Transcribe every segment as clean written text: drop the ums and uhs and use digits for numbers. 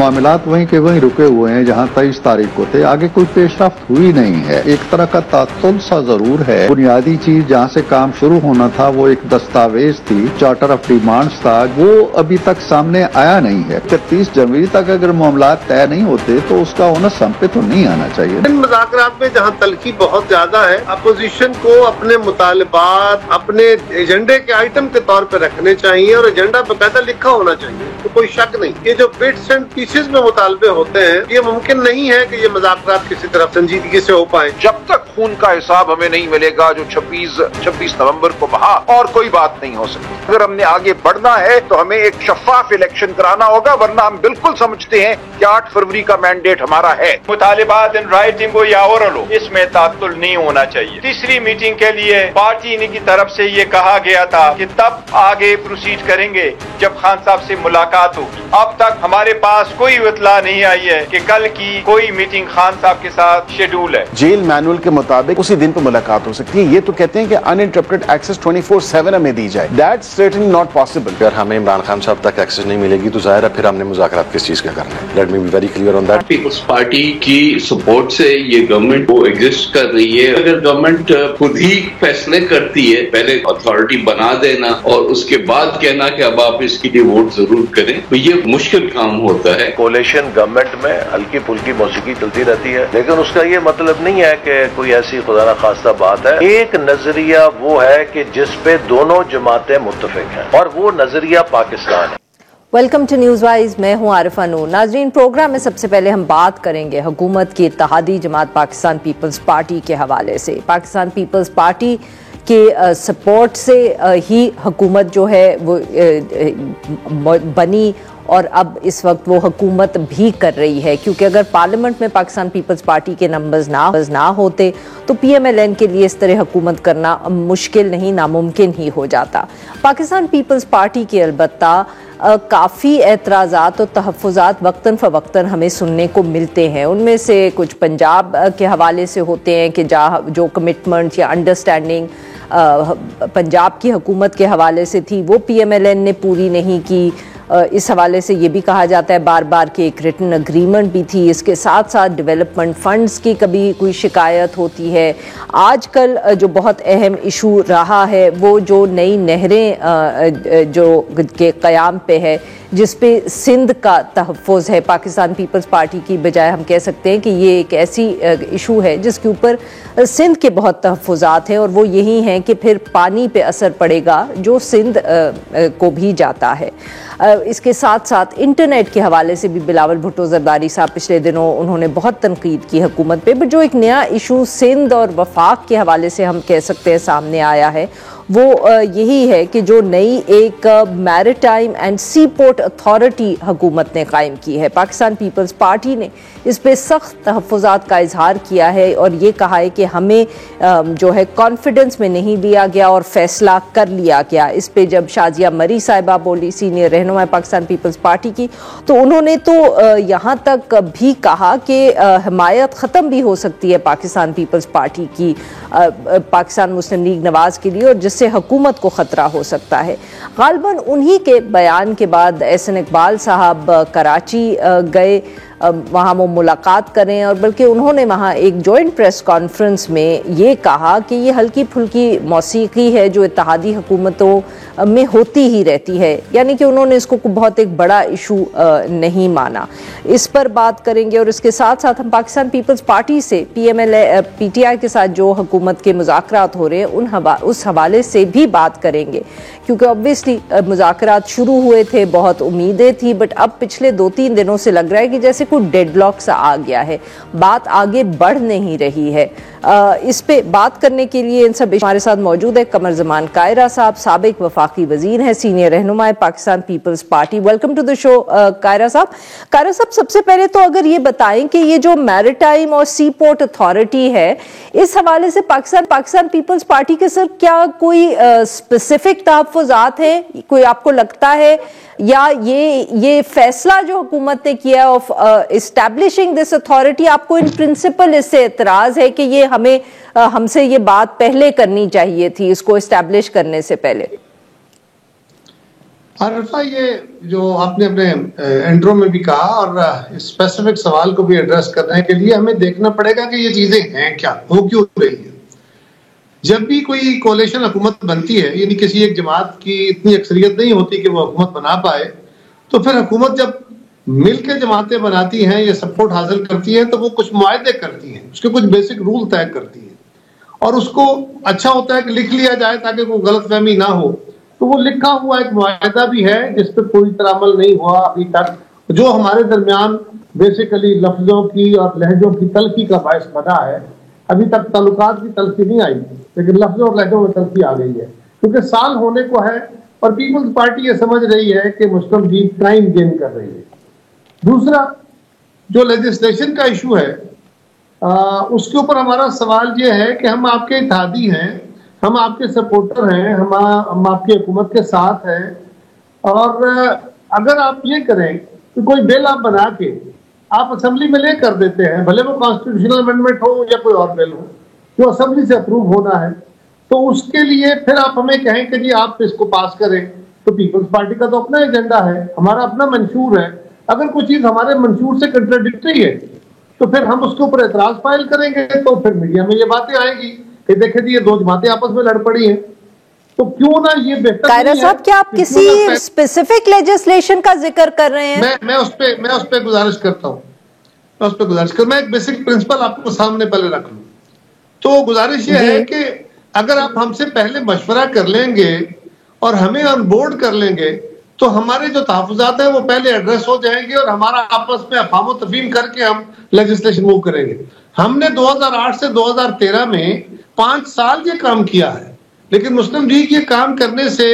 मामलात वहीं के वहीं रुके हुए हैं जहां 23 तारीख को थे। आगे कोई पेशरफ्त हुई नहीं है। एक तरह का तात्तुल सा जरूर है। बुनियादी चीज जहां से काम शुरू होना था वो एक दस्तावेज थी, चार्टर ऑफ डिमांड्स था, वो अभी तक सामने आया नहीं है। 31 जनवरी तक अगर मामलात तय नहीं होते तो उसका ओनस हम पे तो नहीं आना चाहिए। इन मुज़ाकरात में जहां तलखी बहुत ज्यादा है, अपोजिशन को अपने मुतालिबात अपने एजेंडे के आइटम के तौर पर रखने चाहिए और एजेंडा बकायदा लिखा होना चाहिए, तो कोई शक नहीं। ये जो बिट्स एंड पीसेस में मुतालबे होते हैं, ये मुमकिन नहीं है कि ये मुज़ाकरात किसी तरफ संजीदगी से हो पाए। जब तक खून का हिसाब हमें नहीं मिलेगा जो 26 नवंबर को बहा, और कोई बात नहीं हो सकती। अगर हमने आगे बढ़ना है तो हमें एक शफाफ इलेक्शन कराना होगा, वरना हम बिल्कुल समझते हैं कि 8 फरवरी का मैंडेट हमारा है। मुतालिबात इन राइटिंग हो या ओरल हो, इसमें तात्तुल नहीं होना चाहिए। तीसरी मीटिंग के लिए पार्टी की तरफ से ये कहा गया था कि तब आगे प्रोसीड करेंगे जब खान साहब से मुलाकात होगी। अब तक हमारे पास कोई इत्तला नहीं आई है कि कल की कोई मीटिंग खान साहब के साथ शेड्यूल है। जेल मैनुअल के मुताबिक उसी दिन पर मुलाकात हो सकती है। ये तो कहते हैं कि अनइंटरप्टेड एक्सेस 24/7 हमें दी जाए। That's certainly not possible. अगर हमें इमरान खान साहब तक एक्सेस नहीं मिलेगी तो जाहिर है फिर हमने मुज़ाकरात किस चीज का करना है। Let me be very clear on that. Peoples Party की सपोर्ट से ये गवर्नमेंट वो एग्जिस्ट कर रही है। अगर गवर्नमेंट खुद ही फैसले करती है, पहले अथॉरिटी बना देना और उसके बाद कहना कि अब आप इसके लिए वोट जरूर करें, तो ये मुश्किल काम होता है। कोalition गवर्नमेंट में हल्की फुल्की मौसीकी चलती रहती है, लेकिन उसका ये मतलब नहीं है कि कोई ऐसी खुदा न खास्ता बात है। एक नजरिया वो है कि जिस पे दोनों जमातें मुत्तफिक हैं, और वो नजरिया पाकिस्तान है। वेलकम टू न्यूज़ वाइज, मैं हूं आरिफा नूर। नाजरीन, प्रोग्राम में सबसे पहले हम बात करेंगे हुकूमत की इत्तेहादी जमात पाकिस्तान पीपल्स पार्टी के हवाले से। पाकिस्तान पीपल्स पार्टी के सपोर्ट से ही हुकूमत जो है वो बनी और अब इस वक्त वो हुकूमत भी कर रही है, क्योंकि अगर पार्लियामेंट में पाकिस्तान पीपल्स पार्टी के नंबर्स ना होते तो PMLN के लिए इस तरह हुकूमत करना मुश्किल नहीं, नामुमकिन ही हो जाता। पाकिस्तान पीपल्स पार्टी के अलबत्ता काफ़ी एतराज़ात और तहफ़्फ़ुज़ात वक्तन फ़वक्तन हमें सुनने को मिलते हैं। उनमें से कुछ पंजाब के हवाले से होते हैं कि जो कमिटमेंट्स या अंडरस्टैंडिंग पंजाब की हुकूमत के हवाले से थी वो PMLN ने पूरी नहीं की। इस हवाले से ये भी कहा जाता है बार बार कि एक रिटन अग्रीमेंट भी थी। इसके साथ साथ डेवलपमेंट फंड्स की कभी कोई शिकायत होती है। आजकल जो बहुत अहम इशू रहा है वो जो नई नहरें जो के क़याम पे है, जिस पे सिंध का तहफ़्फ़ुज़ है। पाकिस्तान पीपल्स पार्टी की बजाय हम कह सकते हैं कि ये एक ऐसी इशू है जिसके ऊपर सिंध के बहुत तहफ़्फ़ुज़ात हैं, और वो यही हैं कि फिर पानी पे असर पड़ेगा जो सिंध को भी जाता है। इसके साथ साथ इंटरनेट के हवाले से भी बिलावल भुट्टो ज़रदारी साहब पिछले दिनों उन्होंने बहुत तनकीद की हुकूमत पे, बट जो एक नया इशू सिंध और वफाक के हवाले से हम कह सकते हैं सामने आया है वो यही है कि जो नई एक maritime and sea port authority हुकूमत ने कायम की है। पाकिस्तान पीपल्स पार्टी ने इस पे सख्त तहफ़्फ़ुज़ात का इजहार किया है और ये कहा है कि हमें जो है कॉन्फिडेंस में नहीं लिया गया और फैसला कर लिया गया। इस पे जब शाजिया मरी साहिबा बोली, सीनियर रहनुमा पाकिस्तान पीपल्स पार्टी की, तो उन्होंने तो यहाँ तक भी कहा कि हिमायत ख़त्म भी हो सकती है पाकिस्तान पीपल्स पार्टी की पाकिस्तान मुस्लिम लीग नवाज के लिए, और जिससे हुकूमत को ख़तरा हो सकता है। गालिबन उन्हीं के बयान के बाद एहसन इकबाल साहब कराची गए, वहाँ वो मुलाकात करें, और बल्कि उन्होंने वहाँ एक जॉइंट प्रेस कॉन्फ्रेंस में ये कहा कि ये हल्की फुल्की मौसीकी है जो इत्तेहादी हुकूमतों में होती ही रहती है, यानी कि उन्होंने इसको बहुत एक बड़ा इशू नहीं माना। इस पर बात करेंगे, और इसके साथ साथ हम पाकिस्तान पीपल्स पार्टी से PTI के साथ जो हुकूमत के मुज़ाकरात हो रहे हैं उस हवाले से भी बात करेंगे, क्योंकि ऑब्वियसली मुज़ाकरात शुरू हुए थे, बहुत उम्मीदें थी, बट अब पिछले 2-3 दिनों से लग रहा है कि जैसे कोई डेडलॉक सा आ गया है, बात आगे बढ़ नहीं रही है। इस पे बात करने के लिए इन सब हमारे साथ मौजूद है कमर जमान कायरा साहब, साबिक वफाकी वजीर हैं, सीनियर रहनुमा Pakistan Peoples Party. Welcome to the show Kaira साहब। कायरा साहब, सबसे पहले तो अगर ये बताएं कि ये जो मैरिटाइम और सी पोर्ट अथॉरिटी है, इस हवाले से पाकिस्तान पीपल्स पार्टी के सर क्या कोई स्पेसिफिक तहफ़्फ़ुज़ात हैं, कोई आपको लगता है, या ये फैसला जो हुकूमत ने किया ऑफ एस्टैब्लिशिंग दिस अथॉरिटी, आपको इन प्रिंसिपल इससे एतराज है कि ये हमसे ये बात पहले करनी चाहिए थी, इसको एस्टैब्लिश करने से पहले? आरिफा, ये जो आपने अपने इंट्रो में भी कहा और स्पेसिफिक सवाल को भी एड्रेस करने के लिए हमें देखना पड़ेगा कि ये चीजें हैं क्या, हो क्यों रही है। जब भी कोई कोalition हुकूमत बनती है, यानी किसी एक जमात की इतनी अक्सरियत नहीं होती कि वो हुकूमत बना पाए, तो फिर हुकूमत जब मिलकर जमातें बनाती हैं या सपोर्ट हासिल करती है तो वो कुछ मुआहदे करती हैं, उसके कुछ बेसिक रूल तय करती है और उसको अच्छा होता है कि लिख लिया जाए ताकि कोई गलतफहमी ना हो। तो वो लिखा हुआ एक मुआहदा भी है जिस पर पूरी तरह अमल नहीं हुआ अभी तक, जो हमारे दरमियान बेसिकली लफ्जों की और लहजों की तलखी का बायस बना है। अभी तक ताल्लुकात की तलखी नहीं आई, लेकिन लफ्जों और लहजों में तलखी आ गई है क्योंकि साल होने को है और पीपल्स पार्टी ये समझ रही है कि मुस्लिम लीग टाइम गेन कर रही है। दूसरा, जो लेजिस्लेशन का इशू है उसके ऊपर हमारा सवाल ये है कि हम आपके इत्तेहादी हैं, हम आपके सपोर्टर हैं, हम आपकी हुकूमत के साथ हैं और अगर आप ये करें कि कोई बिल आप बना के आप असेंबली में ले कर देते हैं, भले वो कॉन्स्टिट्यूशनल अमेंडमेंट हो या कोई और बिल हो जो असेंबली से अप्रूव होना है, तो उसके लिए फिर आप हमें कहें कि जी आप इसको पास करें, तो पीपल्स पार्टी का तो अपना एजेंडा है, हमारा अपना मंशूर है। अगर कोई चीज हमारे मंशूर से कंट्राडिक्टरी है तो फिर हम उसके ऊपर एतराज फाइल करेंगे, तो फिर मीडिया में ये बातें आएगी कि देखे जी ये दो जमातें आपस में लड़ पड़ी हैं। तो क्यों ना ये बेहतर कायरा साहब, क्या आप किसी स्पेसिफिक लेजिस्लेशन का जिक्र कर रहे हैं? मैं उस पे गुजारिश करता हूँ, मैं एक बेसिक प्रिंसिपल आपको सामने पहले रख लूं। तो गुजारिश ये है कि अगर आप हमसे पहले मशवरा कर लेंगे और हमें ऑन बोर्ड कर लेंगे तो हमारे जो तहफ़्फ़ुज़ात हैं वो पहले एड्रेस हो जाएंगे और हमारा आपस में अफ़हाम तफ़हीम करके हम लेजिस्लेशन मूव करेंगे। हमने 2008 से 2013 में 5 साल ये काम किया है, लेकिन मुस्लिम लीग ये काम करने से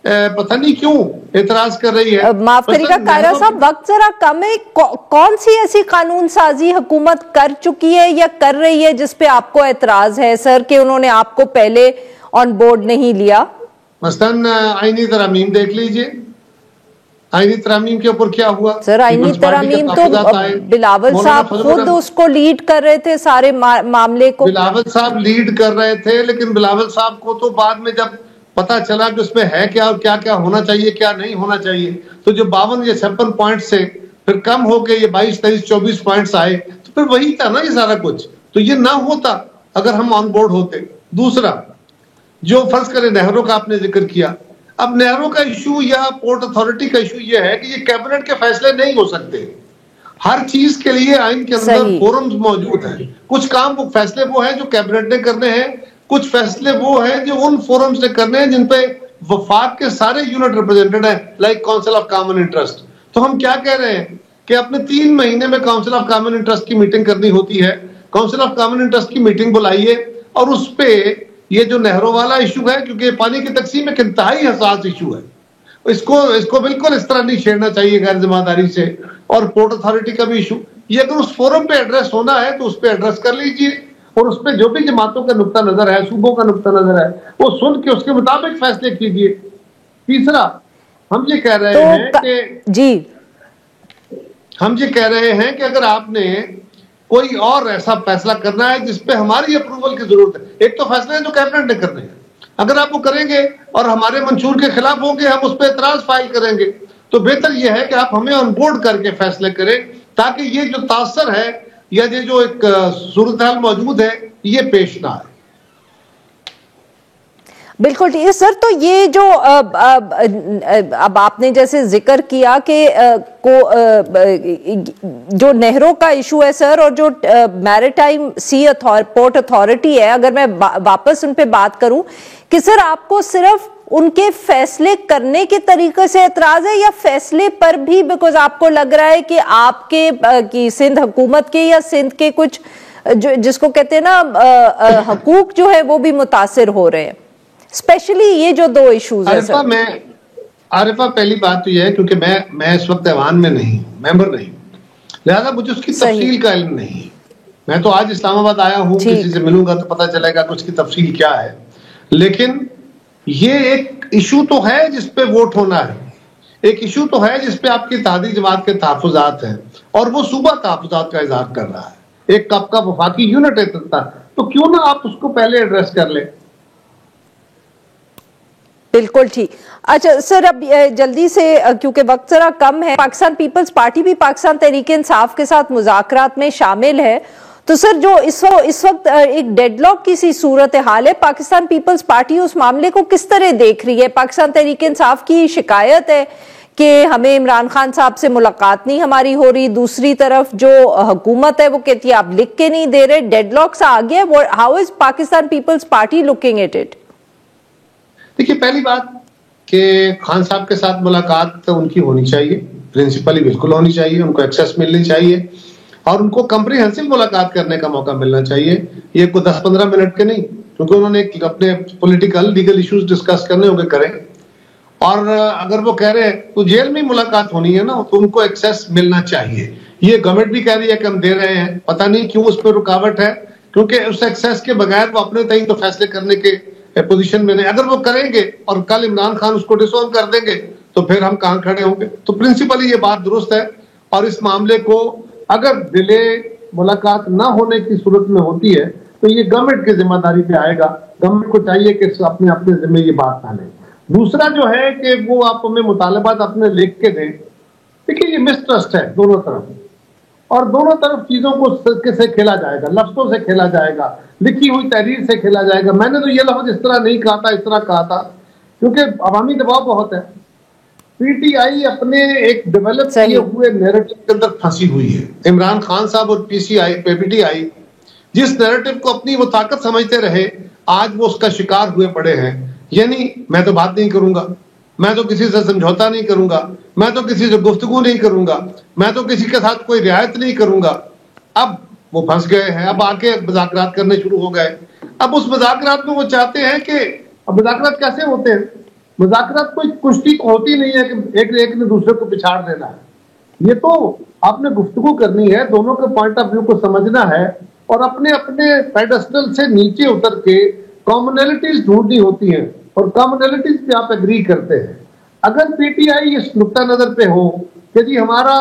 पता नहीं क्यों एतराज कर रही है। माफ करिएगा कायरा साहब, वक्त जरा कम है। कौन सी ऐसी कानून साजी हुकूमत कर चुकी है या कर रही है जिस पे आपको एतराज है सर कि उन्होंने आपको पहले ऑन बोर्ड नहीं लिया? मसलन आईनी तरामीम देख लीजिए, आईनी तरामीम के ऊपर क्या हुआ सर? आईनी तरामीम तो बिलावल साहब खुद उसको लीड कर रहे थे, सारे मामले को बिलावल साहब लीड कर रहे थे, लेकिन बिलावल साहब को तो बाद में जब पता चला कि उसमें है क्या और क्या क्या होना चाहिए क्या नहीं होना चाहिए, तो जो 52 या 56 पॉइंट से फिर कम हो के ये 22, 23, 24 पॉइंट्स आए, तो फिर वही था ना ये सारा कुछ। तो ये ना होता अगर हम ऑन बोर्ड होते। दूसरा, जो फर्ज करें नहरों का आपने जिक्र किया, अब नहरों का इशू या पोर्ट अथॉरिटी का इशू ये है कि ये कैबिनेट के फैसले नहीं हो सकते। हर चीज के लिए आइन के अंदर फोरम्स मौजूद हैं। कुछ काम वो फैसले वो हैं जो कैबिनेट ने करने हैं, कुछ फैसले वो हैं जो उन फोरम्स ने करने हैं जिन पे वफाक के सारे यूनिट रिप्रेजेंटेड हैं, like council of common interest. तो हम क्या कह रहे हैं कि अपने 3 महीने में काउंसिल ऑफ कॉमन इंटरेस्ट की मीटिंग करनी होती है। काउंसिल ऑफ कॉमन इंटरेस्ट की मीटिंग बुलाइए और उस पे ये जो नहरों वाला इशू है, क्योंकि पानी की तकसीम एक इंतहाई हसास इशू है, इसको बिल्कुल इस तरह नहीं छेड़ना चाहिए गैर जिम्मेदारी से। और पोर्ट अथॉरिटी का भी इशू, ये अगर उस फोरम पे एड्रेस होना है तो उस पे एड्रेस कर लीजिए और उस पे जो भी जमातों का नुक्ता नजर है, सूबों का नुक्ता नजर है, वो सुन के उसके मुताबिक फैसले कीजिए। तीसरा, हम ये कह रहे हैं कि अगर आपने कोई और ऐसा फैसला करना है जिसपे हमारी अप्रूवल की जरूरत है, एक तो फैसले जो कैबिनेट ने करने हैं, अगर आप वो करेंगे और हमारे मंशूर के खिलाफ होंगे, हम उस पर एतराज फाइल करेंगे, तो बेहतर यह है कि आप हमें ऑन बोर्ड करके फैसले करें ताकि ये जो तासर है या ये जो एक सूरत हाल मौजूद है ये पेश ना आए। बिल्कुल ठीक है सर। तो ये जो अब आपने जैसे जिक्र किया कि जो नहरों का इशू है सर, और जो मैरीटाइम सी पोर्ट अथॉरिटी है, अगर मैं वापस उन पे बात करूं कि सर आपको सिर्फ उनके फैसले करने के तरीके से एतराज है या फैसले पर भी, बिकॉज आपको लग रहा है कि आपके कि सिंध हुकूमत के या सिंध के कुछ जो जिसको कहते हैं ना हकूक जो है वो भी मुतासिर हो रहे हैं, स्पेशली ये जो 2 इश्यूज है सर? आरिफा, पहली बात तो यह है क्योंकि मैं इस वक्त ऐवान में नहीं, मेंबर नहीं, लिहाजा मुझे उसकी तफसील का इल्म नहीं। मैं तो आज इस्लामाबाद आया हूँ, किसी से मिलूंगा तो पता चलेगा कि उसकी तफसील क्या है। लेकिन ये एक इशू तो है जिसपे वोट होना है, एक इशू तो है जिसपे आपकी इत्तेहादी जमात के तहफ़्फ़ुज़ात हैं और वो सूबा तहफ़्फ़ुज़ात का इज़हार कर रहा है, एक आपका वफाकी यूनिट है, तो क्यों ना आप उसको पहले एड्रेस कर ले। बिल्कुल ठीक। अच्छा सर, अब जल्दी से क्योंकि वक्त जरा कम है, पाकिस्तान पीपल्स पार्टी भी पाकिस्तान तहरीक इंसाफ के साथ मुज़ाकरात में शामिल है, तो सर जो इस वक्त एक डेडलॉक की सी सूरत हाल है, पाकिस्तान पीपल्स पार्टी उस मामले को किस तरह देख रही है? पाकिस्तान तहरीक इंसाफ की शिकायत है कि हमें इमरान खान साहब से मुलाकात नहीं हमारी हो रही, दूसरी तरफ जो हुकूमत है वो कहती है आप लिख के नहीं दे रहे, डेडलॉक सा आ गया। How is Pakistan Peoples Party looking at it? देखिए, पहली बात कि खान साहब के साथ मुलाकात तो उनकी होनी चाहिए, प्रिंसिपली बिल्कुल होनी चाहिए, उनको एक्सेस मिलनी चाहिए और उनको कंप्रीहेंसिव मुलाकात करने का मौका मिलना चाहिए। ये कोई 10-15 मिनट के नहीं, क्योंकि उन्होंने अपने पॉलिटिकल लीगल इश्यूज डिस्कस करने होंगे, करें। और अगर वो कह रहे हैं तो जेल में मुलाकात होनी है ना, तो उनको एक्सेस मिलना चाहिए। ये गवर्नमेंट भी कह रही है कि हम दे रहे हैं, पता नहीं क्यों उस पर रुकावट है, क्योंकि उस एक्सेस के बगैर वो अपने तय तो फैसले करने के पोजीशन में नहीं। अगर वो करेंगे और कल इमरान खान उसको डिसोन कर देंगे तो फिर हम कहां खड़े होंगे? तो प्रिंसिपली ये बात दुरुस्त है। और इस मामले को अगर डिले मुलाकात ना होने की सूरत में होती है तो ये गवर्नमेंट की जिम्मेदारी पे आएगा। गवर्नमेंट को चाहिए कि अपने अपने जिम्मे ये बात ना लें। दूसरा जो है कि वो आप हमें मुतालबात अपने लिख के दें। देखिए, ये मिसट्रस्ट है दोनों तरफ, और दोनों तरफ चीजों को से खेला जाएगा, लफ्जों से खेला जाएगा, लिखी हुई तहरीर से खेला जाएगा। मैंने तो ये लफ्ज इस तरह नहीं कहा था, इस तरह कहा था, क्योंकि अवामी दबाव बहुत है। पीटीआई अपने एक डेवलप किए हुए नैरेटिव के अंदर फंसी हुई है। इमरान खान साहब और पीटीआई जिस नैरेटिव को अपनी वो ताकत समझते रहे, आज वो उसका शिकार हुए पड़े हैं। यानी मैं तो बात नहीं करूंगा, मैं तो किसी से समझौता नहीं करूंगा, मैं तो किसी से गुफ्तगू नहीं करूंगा, मैं तो किसी के साथ कोई रियायत नहीं करूंगा। अब वो फंस गए हैं, अब आके मुज़ाकरात करने शुरू हो गए। अब उस मुज़ाकरात में वो चाहते हैं कि अब मुज़ाकरात कैसे होते हैं? मुज़ाकरात कोई कुश्ती होती नहीं है कि एक ने दूसरे को पिछाड़ देना है। ये तो आपने गुफ्तगू करनी है, दोनों के पॉइंट ऑफ व्यू को समझना है और अपने अपने पेडेस्टल से नीचे उतर के कॉमनैलिटीज ढूंढनी होती हैं और कॉमनैलिटीज पे आप एग्री करते हैं। अगर पीटीआई इस नुक्ता नजर पे हो कि जी हमारा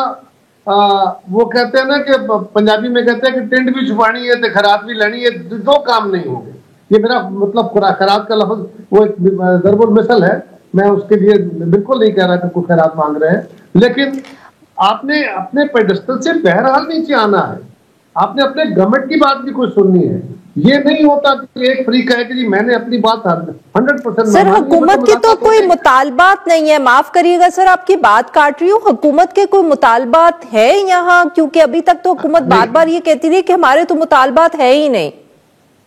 वो कहते हैं ना कि पंजाबी में कहते हैं कि टिंड भी छुपानी है तो खरात भी लेनी है, दो काम नहीं होंगे। ये मेरा मतलब खैरात का लफ्ज वो एक दरबुल मिसल है, मैं उसके लिए बिल्कुल नहीं कह रहा कि कोई खैरात मांग रहे हैं, लेकिन आपने अपने पेडेस्टल से बहरहाल नीचे आना है। आपने अपने गवर्नमेंट की बात भी कोई सुननी है। ये नहीं होता कि एक फ्री कहे कि जी मैंने अपनी बात 100%। सर, हुकूमत के तो कोई मुतालबात नहीं है, माफ करिएगा सर आपकी बात काट रही हूँ, हुकूमत के कोई मुतालबात है यहाँ? क्योंकि अभी तक तो हुकूमत बार बार ये कहती रही कि हमारे तो मुतालबात है ही नहीं।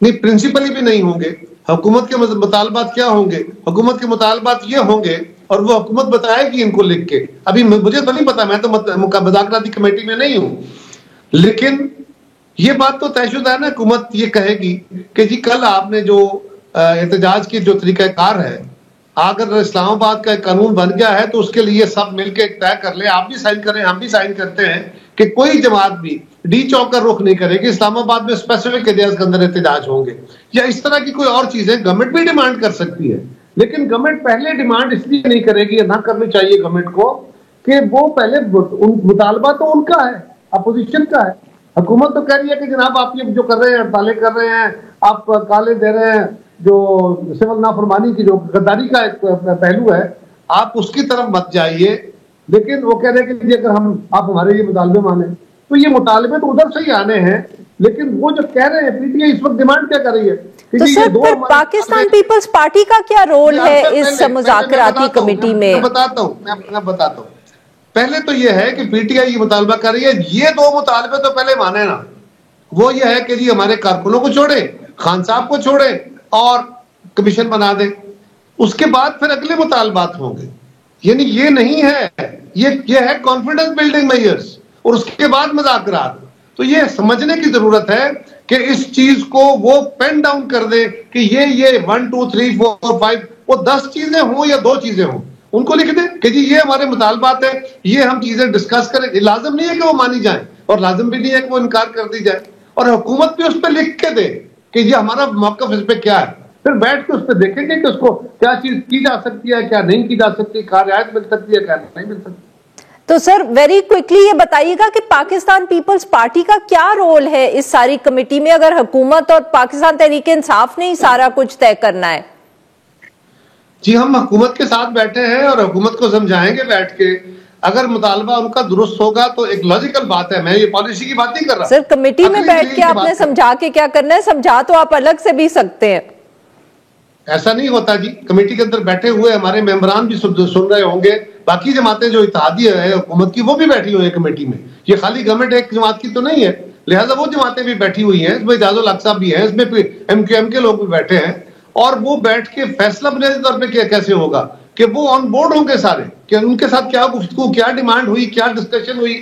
नहीं, प्रिंसिपली भी नहीं होंगे। हुकूमत के मुतालबात क्या होंगे? हुकूमत के मुतालबात ये होंगे और वो हुकूमत बताएगी इनको लिख के। अभी मुझे तो नहीं पता, मैं तो मुज़ाकराती कमेटी में नहीं हूँ, लेकिन ये बात तो तयशुदा है ना। हुकूमत ये कहेगी कि जी कल आपने जो एहतजाज की जो तरीकाकार है, अगर इस्लामाबाद का एक कानून बन गया है तो उसके लिए सब मिलकर तय कर ले, आप भी साइन करें, हम भी साइन करते हैं कि कोई जमात भी डी चौक का रुख नहीं करेगी, इस्लामाबाद में स्पेसिफिक एरियाज के अंदर एहतजाज होंगे, या इस तरह की कोई और चीजें गवर्नमेंट भी डिमांड कर सकती है। लेकिन गवर्नमेंट पहले डिमांड इसलिए नहीं करेगी, ना करनी चाहिए गवर्नमेंट को, कि वो पहले मुतालबा तो उनका है, अपोजिशन का है। हुकूमत तो कह रही है कि जनाब आप ये जो कर रहे हैं, हड़तालें कर रहे हैं, आप काले दे रहे हैं, जो सिविल नाफरमानी की जो गद्दारी का एक पहलू है, आप उसकी तरफ मत जाइए। लेकिन वो कह रहे हैं कि अगर आप हमारे ये मुतालबे माने, तो ये मुतालबे तो उधर से ही आने हैं। लेकिन वो जो कह रहे हैं पीटीआई इस वक्त डिमांड क्या कर रही है? तो सर फिर पाकिस्तान पीपल्स पार्टी का क्या रोल है इस मुज़ाकराती कमेटी में? मैं बताता हूँ। पहले तो ये है कि पीटीआई ये मुतालबा कर रही है, ये दो मुतालबे तो पहले माने ना। वो ये है कि जी हमारे कारकुनों को छोड़े, खान साहब को छोड़े और कमीशन बना दें, उसके बाद फिर अगले मुतालबात होंगे। यानी ये नहीं है, ये है कॉन्फिडेंस बिल्डिंग मेजर्स और उसके बाद मुज़ाकरात। तो ये समझने की जरूरत है कि इस चीज को वो पेन डाउन कर दे कि ये 1 2 3 4 5 वो 10 चीजें हों या 2 चीजें हों, उनको लिख दे कि जी ये हमारे मुतालबात है, ये हम चीजें डिस्कस करें। लाजम नहीं है कि वो मानी जाए और लाजम भी नहीं है कि वो इनकार कर दी जाए, और हुकूमत भी उस पर लिख के दे कि ये हमारा मौक़िफ़ इस पे क्या है। फिर बैठ के उस पर देखेंगे कि उसको क्या चीज की जा सकती है, क्या नहीं की जा सकती, क्या रियायत मिल सकती है, क्या नहीं मिल सकती। तो सर वेरी क्विकली ये बताइएगा कि पाकिस्तान पीपल्स पार्टी का क्या रोल है इस सारी कमेटी में, अगर हुकूमत और पाकिस्तान तहरीक इंसाफ ने ही सारा कुछ तय करना है? जी, हम हुकूमत के साथ बैठे हैं और हुकूमत को समझाएंगे बैठ के, अगर मुतालबा उनका दुरुस्त होगा तो एक लॉजिकल बात है। मैं ये पॉलिसी की बात नहीं कर रहा सर। कमेटी में बैठ के आपने समझा के क्या करना है? समझा तो आप अलग से भी सकते हैं। ऐसा नहीं होता जी, कमेटी के अंदर बैठे हुए हमारे मेंबरान भी सुन रहे होंगे, बाकी जमातें जो इत्तेहादी है हुकूमत की वो भी बैठी हुई है कमेटी में। ये खाली गवर्नमेंट एक जमात की तो नहीं है, लिहाजा वो जमातें भी बैठी हुई हैं, इसमें इजाजुल हक साहब भी हैं, इसमें MQM के लोग भी बैठे हैं, और वो बैठ के फैसला अपने तौर पर कैसे होगा कि वो ऑन बोर्ड होंगे सारे, कि उनके साथ क्या गुफ्तगू, क्या डिमांड हुई, क्या डिस्कशन हुई।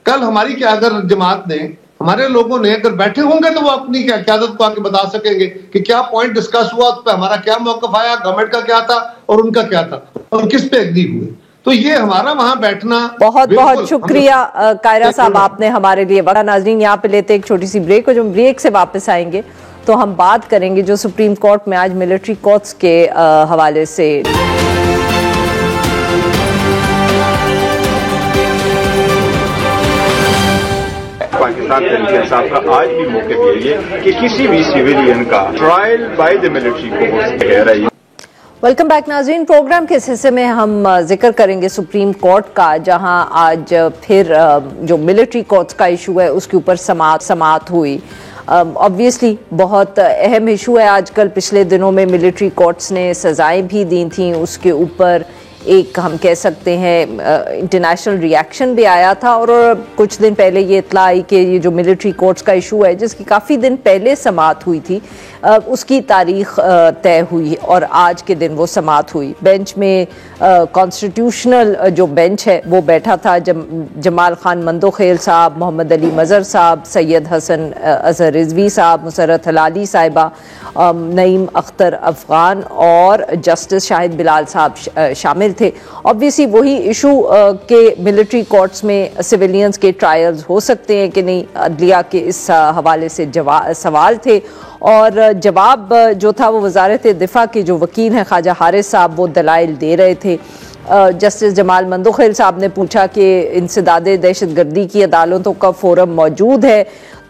कल हमारी क्या अगर जमात ने, हमारे लोगों ने अगर बैठे होंगे तो वो अपनी क्या क़यादत को आके बता सकेंगे कि क्या पॉइंट डिस्कस हुआ, उस पर हमारा क्या मौकफ आया, गवर्नमेंट का क्या था और उनका क्या था, और किस पे एग्री हुए। तो ये हमारा वहां बैठना। बहुत बहुत शुक्रिया कायरा साहब, आपने हमारे लिए वक्त। नाज़रीन, यहाँ पे लेते एक छोटी सी ब्रेक, और जब ब्रेक से वापस आएंगे तो हम बात करेंगे जो सुप्रीम कोर्ट में आज मिलिट्री कोर्ट्स के हवाले से। पाकिस्तान तहरीक इंसाफ का आज भी मौके यही है कि किसी भी सिविलियन का trial by the military court है रही। वेलकम बैक नाज़रीन। प्रोग्राम के इस हिस्से में हम जिक्र करेंगे सुप्रीम कोर्ट का, जहां आज फिर जो मिलिट्री कोर्ट्स का इशू है उसके ऊपर समाअत हुई। ऑब्वियसली बहुत अहम इशू है आजकल। पिछले दिनों में मिलिट्री कोर्ट्स ने सज़ाएं भी दी थी, उसके ऊपर एक हम कह सकते हैं इंटरनेशनल रिएक्शन भी आया था, और कुछ दिन पहले ये इत्तला आई कि ये जो मिलिट्री कोर्ट्स का इशू है जिसकी काफ़ी दिन पहले समाअत हुई थी, उसकी तारीख तय हुई और आज के दिन वो समाअत हुई। बेंच में कॉन्स्टिट्यूशनल जो बेंच है वो बैठा था। जमाल खान मंदोखेल साहब, मोहम्मद अली मज़र साहब, सैयद हसन अजहर रिजवी साहब, मुसरत हलाली साहिबा, नईम अख्तर अफगान और जस्टिस शाहिद बिलाल साहब शामिल थे। ऑब्वियसली वही इशू के मिलिट्री कोर्ट्स में सिविलियंस के ट्रायल्स हो सकते हैं कि नहीं, अदलिया के इस हवाले से सवाल थे, और जवाब जो था वो वजारत दिफा के जो वकील हैं ख्वाजा हारिस साहब वो दलाइल दे रहे थे। जस्टिस जमाल मंदोखेल साहब ने पूछा कि इंसदादे दहशतगर्दी की अदालतों का फोरम मौजूद है,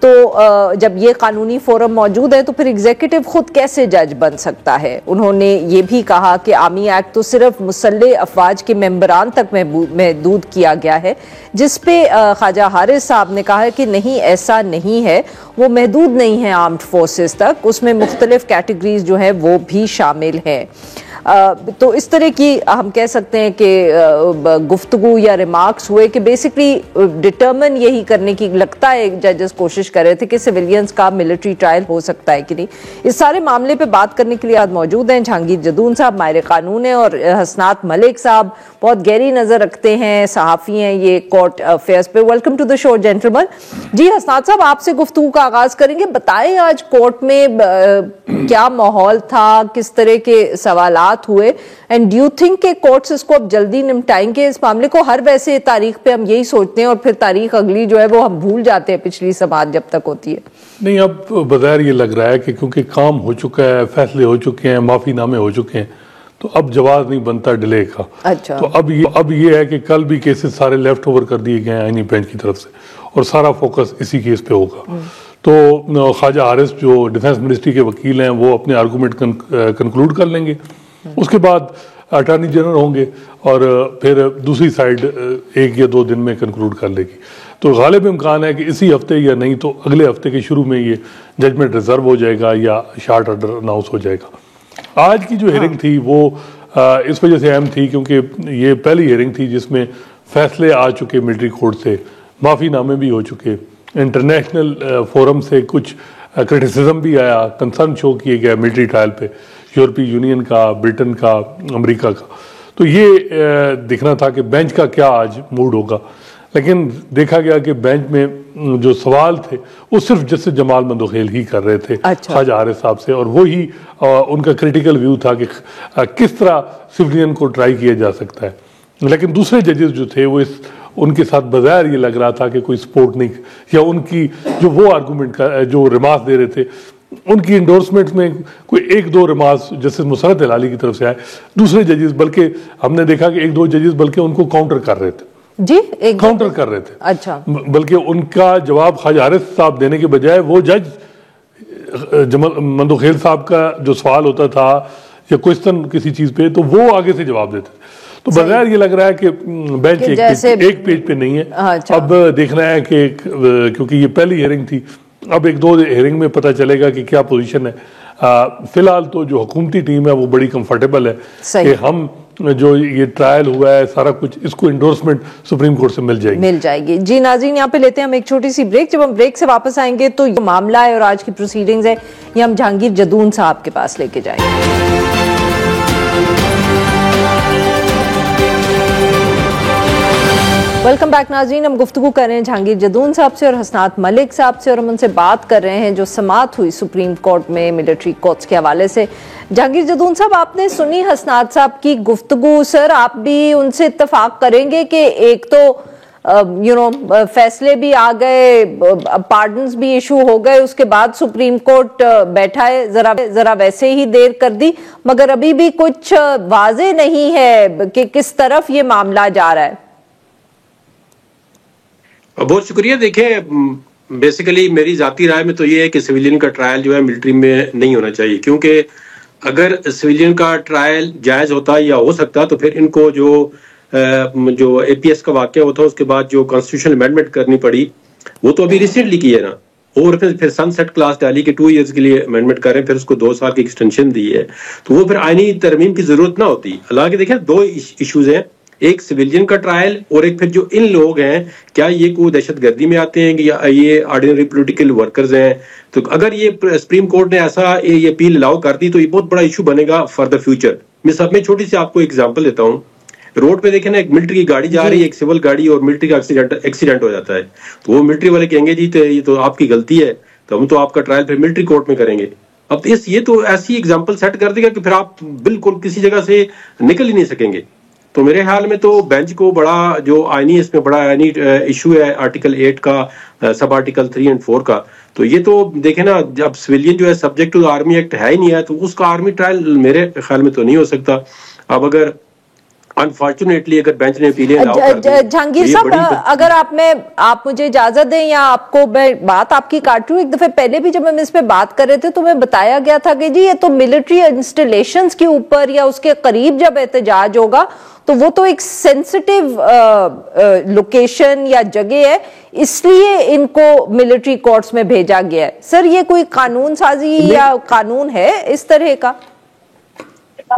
तो जब ये कानूनी फोरम मौजूद है तो फिर एग्जीक्यूटिव खुद कैसे जज बन सकता है। उन्होंने ये भी कहा कि आर्मी एक्ट तो सिर्फ मुसल्लह अफवाज के मेंबरान तक महदूद किया गया है, जिस पे ख्वाजा हारिस साहब ने कहा है कि नहीं, ऐसा नहीं है, वो महदूद नहीं है आर्म्ड फोर्सेस तक, उसमें मुख्तलिफ कैटेगरीज जो है वो भी शामिल हैं। तो इस तरह की हम कह सकते हैं कि गुफ्तगू या रिमार्क्स हुए कि बेसिकली डिटर्मिन यही करने की लगता है जजेस कोशिश कर रहे थे कि सिविलियंस का मिलिट्री ट्रायल हो सकता है कि नहीं। इस सारे मामले पे बात करने के लिए आज मौजूद हैं जहांगीर जदून साहब, माहिर कानून है, और हसनात मलिक साहब बहुत गहरी नज़र रखते हैं, सहाफ़ी हैं ये कोर्ट अफेयर्स पे। Welcome to the show gentleman. जी हसनात साहब, आपसे गुफ्तगू का आगाज़ करेंगे। बताएं आज कोर्ट में क्या माहौल था, किस तरह के सवालात हुए, एंड डू यू थिंक के कोर्ट्स इसको अब जल्दी निपटाएंगे इस मामले को? हर वैसे तारीख पे हम यही सोचते हैं और फिर तारीख अगली जो है वो हम भूल जाते हैं, पिछली समाअत जब तक होती है। नहीं, अब बज़ाहिर ये लग रहा है कि क्योंकि काम हो चुका है, फैसले हो चुके हैं, माफीनामे हो चुके हैं, तो अब जवाब नहीं बनता डिले का। अच्छा। तो अब ये है कि कल भी केसेस सारे लेफ्ट ओवर कर दिए गए हैं आईनी बेंच की तरफ से, और सारा फोकस इसी केस पे होगा। तो ख्वाजा हारिस जो डिफेंस मिनिस्ट्री के वकील हैं वो अपने आर्गूमेंट कंक्लूड कर लेंगे, उसके बाद अटॉर्नी जनरल होंगे और फिर दूसरी साइड 1 या 2 दिन में कंक्लूड कर लेगी। तो गालिब इम्कान है कि इसी हफ्ते या नहीं तो अगले हफ्ते के शुरू में ये जजमेंट रिजर्व हो जाएगा या शार्ट ऑर्डर अनाउंस हो जाएगा। आज की जो हियरिंग थी वो इस वजह से अहम थी क्योंकि ये पहली हियरिंग थी जिसमें फैसले आ चुके मिलिट्री कोर्ट से, माफीनामे भी हो चुके, इंटरनेशनल फोरम से कुछ क्रिटिसिज्म भी आया, कंसर्न शो किए गए मिलिट्री ट्रायल पे, यूरोपीय यूनियन का, ब्रिटेन का, अमेरिका का। तो ये दिखना था कि बेंच का क्या आज मूड होगा, लेकिन देखा गया कि बेंच में जो सवाल थे वो सिर्फ जस्टिस जमाल मंदोखेल ही कर रहे थे ख्वाजा हारिस साहब से, और वही उनका क्रिटिकल व्यू था कि किस तरह सिविलियन को ट्राई किया जा सकता है। लेकिन दूसरे जजेस जो थे वो उनके साथ बज़ाहिर ये लग रहा था कि कोई सपोर्ट नहीं, या उनकी जो वो आर्गूमेंट का जो रिमार्क्स दे रहे थे उनकी इंडोर्समेंट में कोई 1-2 रिमार्क्स जस्टिस मुसरत हलाली की तरफ से आए। दूसरे जजेस बल्कि हमने देखा कि 1-2 जजेस बल्कि उनको काउंटर कर रहे थे जी, काउंटर कर रहे थे। अच्छा। बल्कि उनका जवाब ख्वाजा हारिस साहब देने के बजाय वो जज जमाल मंदोखेल साहब का जो सवाल होता था या क्वेश्चन किसी चीज पे, तो वो आगे से जवाब देते थे। तो बगैर ये लग रहा है कि बेंच एक पेज पे नहीं है। अब देखना है कि क्योंकि ये पहली हियरिंग थी, अब एक दो हियरिंग में पता चलेगा कि क्या पोजीशन है। फिलहाल तो जो हुकूमती टीम है वो बड़ी कंफर्टेबल है कि हम जो ये ट्रायल हुआ है सारा कुछ, इसको इंडोर्समेंट सुप्रीम कोर्ट से मिल जाएगी। जी नाज़रीन, यहाँ पे लेते हैं हम एक छोटी सी ब्रेक। जब हम ब्रेक से वापस आएंगे तो ये मामला है और आज की प्रोसीडिंग्स है, ये हम जहांगीर जदून साहब के पास लेके जाएंगे। वेलकम बैक नाज़रीन, हम गुफ्तगू कर रहे हैं जहांगीर जदून साहब से और हसनात मलिक साहब से, और हम उनसे बात कर रहे हैं जो समाअत हुई सुप्रीम कोर्ट में मिलिट्री कोर्ट्स के हवाले से। जहांगीर जदून साहब, आपने सुनी हसनात साहब की गुफ्तगू, सर आप भी उनसे इत्तफाक करेंगे कि एक तो फैसले भी आ गए, पार्डन्स भी इशू हो गए, उसके बाद सुप्रीम कोर्ट बैठा है, जरा वैसे ही देर कर दी, मगर अभी भी कुछ वाज़े नहीं है कि किस तरफ ये मामला जा रहा है। बहुत शुक्रिया। देखिए, बेसिकली मेरी जाती राय में तो ये है कि सिविलियन का ट्रायल जो है मिलिट्री में नहीं होना चाहिए, क्योंकि अगर सिविलियन का ट्रायल जायज़ होता या हो सकता तो फिर इनको जो एपीएस का वाकया होता उसके बाद जो कॉन्स्टिट्यूशनल अमेंडमेंट करनी पड़ी वो तो अभी रिसेंटली की है ना, और फिर सनसेट क्लास डाली के 2 इयर्स के लिए अमेंडमेंट करें, फिर उसको 2 साल की एक्सटेंशन दी है, तो वो फिर आईनी तरमीम की जरूरत ना होती। हालांकि देखें 2 इश्यूज हैं, एक सिविलियन का ट्रायल और एक फिर जो इन लोग हैं, क्या ये कोई दहशतगर्दी में आते हैं या ये ऑर्डिनरी पॉलिटिकल वर्कर्स हैं। तो अगर ये सुप्रीम कोर्ट ने ऐसा ये अपील अलाउ कर दी तो ये बहुत बड़ा इशू बनेगा फॉर द फ्यूचर। मैं सब में छोटी सी आपको एग्जांपल देता हूँ। रोड पे देखे ना, एक मिलिट्री की गाड़ी जा रही है, एक सिविल गाड़ी, और मिलिट्री का एक्सीडेंट हो जाता है, तो वो मिलिट्री वाले कहेंगे जी ये तो आपकी गलती है, तो हम तो आपका ट्रायल फिर मिलिट्री कोर्ट में करेंगे। अब ये तो ऐसी एग्जाम्पल सेट कर देगा कि फिर आप बिल्कुल किसी जगह से निकल ही नहीं सकेंगे। तो मेरे ख्याल में तो बेंच को बड़ा जो आईनी इसमें बड़ा आईनी इशू है आर्टिकल 8 का, सब आर्टिकल 3 और 4 का, तो ये तो देखे ना, जब सिविलियन जो है सब्जेक्ट टू आर्मी एक्ट है ही नहीं है, तो उसका आर्मी ट्रायल मेरे ख्याल में तो नहीं हो सकता। अब अगर अनफॉर्चुनेटली अगर बेंच ने अपीलें जहांगीर साहब, अगर आप मुझे इजाजत दें या आपको मैं बात आपकी काट रही हूँ, एक दफे पहले भी जब हम इस पे बात कर रहे थे तो मैं बताया गया था कि जी ये तो मिलिट्री इंस्टॉलेशंस के ऊपर या उसके करीब जब एहतजाज होगा तो वो तो एक सेंसिटिव लोकेशन या जगह है, इसलिए इनको मिलिट्री कोर्ट्स में भेजा गया है। सर ये कोई कानून साजी या कानून है इस तरह का?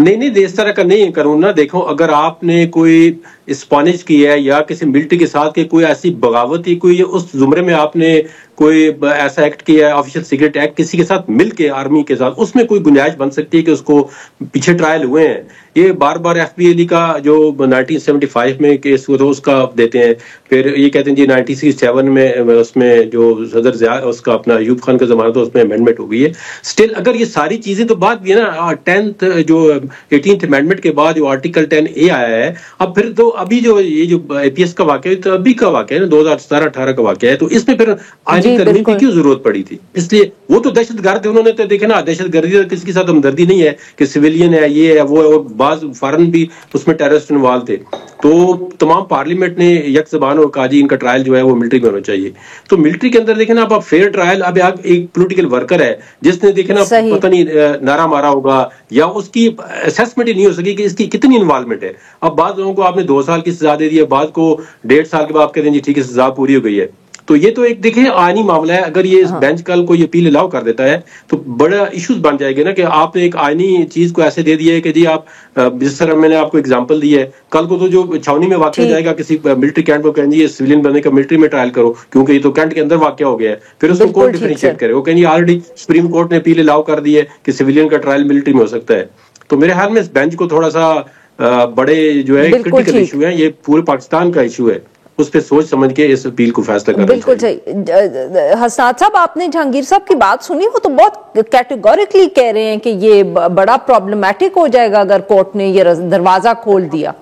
नहीं, इस तरह का नहीं है कानून ना। देखो, अगर आपने कोई स्पॉनिश की है या किसी मिलिट्री के साथ के कोई ऐसी बगावत ही कोई उस जुमरे में आपने कोई ऐसा एक्ट किया है, ऑफिशियल सीक्रेट एक्ट किसी के साथ मिलके आर्मी के साथ, उसमें कोई गुंजाइश बन सकती है कि उसको पीछे ट्रायल हुए हैं। ये बार बार एफबीएल का जो 1975 में केस हुआ था उसका देते हैं, फिर ये कहते हैं जी 1967 में उसमें जो सदर ज़िया उसका अपना अयूब खान का जमाना था उसमें अमेंडमेंट हो गई है। स्टिल अगर ये सारी चीजें तो बात भी है ना, 10th जो 18th अमेंडमेंट के बाद जो आर्टिकल 10A आया है, अब फिर तो अभी जो ये जो एपीएस का वाकया तो अभी का वाकया है ना, 2017-18 का वाकया है, तो इसमें फिर आईनी तरमीम की क्यों जरूरत पड़ी थी? इसलिए वो तो दहशतगर्द है, उन्होंने तो देखे ना, दहशतगर्दी तो किसी के साथ हमदर्दी नहीं है कि सिविलियन है ये है वो है, और बाज फॉरन भी उसमें टेररिस्ट इन्वॉल्व थे। तो तमाम पार्लियामेंट ने एक ज़बान और कहा जी इनका ट्रायल जो है वो मिलिट्री में होना चाहिए। तो मिलिट्री के अंदर देखे ना, आप फेयर ट्रायल, अब आप एक पॉलिटिकल वर्कर है जिसने देखे ना पता नहीं नारा मारा होगा या उसकी असेसमेंट ही नहीं हो सकी कि इसकी कितनी इन्वॉल्वमेंट है। अब बाद लोगों को आपने 2 साल की सजा दे दी है, बाद को 1.5 साल के बाद आप कहते हैं जी ठीक है सजा पूरी हो गई है। तो ये तो एक देखिए आईनी मामला है। अगर ये बेंच कल को ये अपील अलाउ कर देता है तो बड़ा इश्यूज बन जाएंगे ना कि आपने एक आईनी चीज को ऐसे दे दिया है कि जी आप जिस तरह मैंने आपको एग्जांपल दी है, कल को तो जो छावनी में वाकया जाएगा किसी मिलिट्री कैंट में कहेंगे सिविलियन बनने का मिलिट्री में ट्रायल करो, क्योंकि ये तो कैंट के अंदर वाकया हो गया है, फिर उसको कोर्ट डिफरेंशिएट करे। वो कहेंगे ऑलरेडी सुप्रीम कोर्ट ने अपील अलाउ कर दी है कि सिविलियन का ट्रायल मिलिट्री में हो सकता है। तो मेरे ख्याल में इस बेंच को थोड़ा सा बड़े जो है क्रिटिकल इशू है, ये पूरे पाकिस्तान का इशू है, उस पे सोच समझ के इस अपील को फैसला करना बिल्कुल सही। हसनात साहब, आपने जहांगीर साहब की बात सुनी, वो तो बहुत कैटेगोरिकली कह रहे हैं कि ये बड़ा प्रॉब्लमेटिक हो जाएगा अगर कोर्ट ने ये दरवाजा खोल दिया।